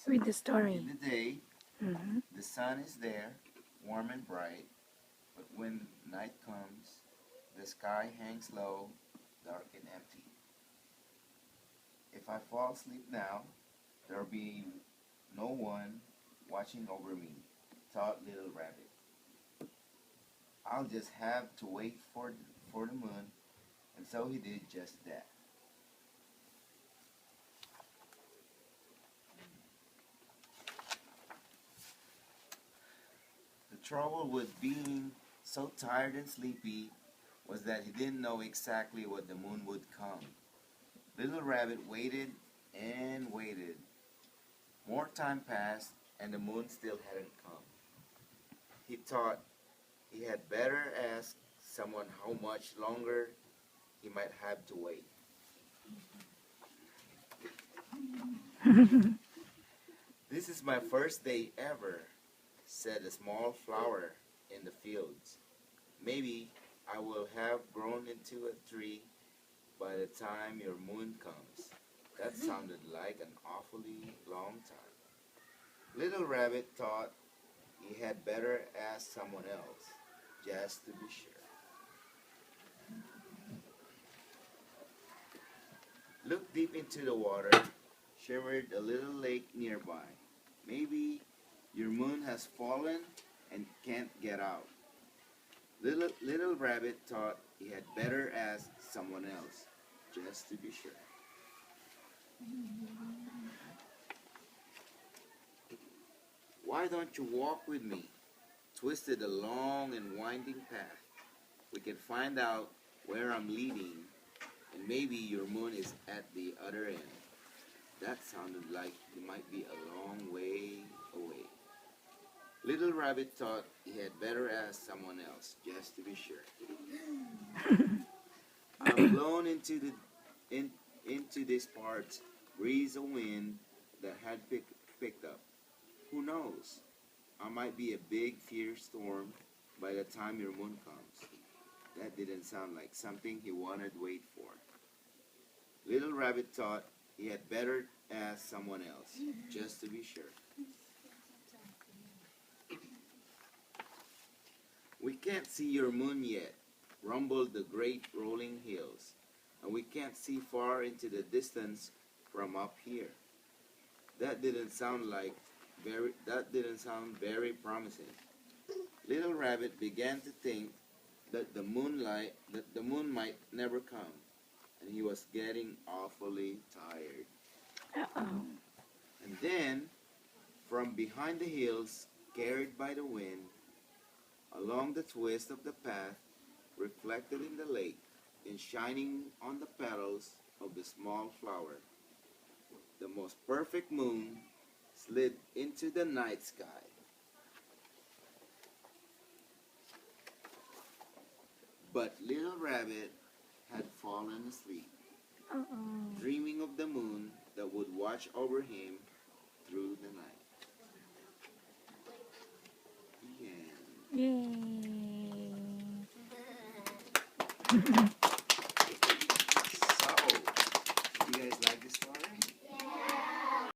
Read the story. In the day, Mm-hmm. the sun is there, warm and bright, but when night comes, the sky hangs low, dark and empty. If I fall asleep now, there'll be no one watching over me, thought Little Rabbit. I'll just have to wait for the moon, and so he did just that. The trouble with being so tired and sleepy was that he didn't know exactly what the moon would come. Little Rabbit waited and waited. More time passed, and the moon still hadn't come. He thought he had better ask someone how much longer he might have to wait. This is my first day ever, said a small flower in the fields. Maybe I will have grown into a tree by the time your moon comes. That sounded like an awfully long time. Little Rabbit thought he had better ask someone else, just to be sure. Look deep into the water, shivered a little lake nearby. Maybe your moon has fallen and can't get out. Little Rabbit thought he had better ask someone else, just to be sure. Why don't you walk with me? Twisted a long and winding path. We can find out where I'm leading, and maybe your moon is at the other end. That sounded like it might be a long way away. Little Rabbit thought he had better ask someone else, just to be sure. I'm blown into this part, breeze of wind that had picked up. Who knows? I might be a big, fierce storm by the time your moon comes. That didn't sound like something he wanted to wait for. Little Rabbit thought he had better ask someone else, just to be sure. We can't see your moon yet, rumbled the great rolling hills, and we can't see far into the distance from up here. That didn't sound very promising. Little Rabbit began to think that the moon might never come, and he was getting awfully tired. Uh-oh. And then, from behind the hills, carried by the wind, along the twist of the path, reflected in the lake, and shining on the petals of the small flower, the most perfect moon slid into the night sky. But Little Rabbit had fallen asleep, Uh-oh. dreaming of the moon that would watch over him through the night. The end. Yay.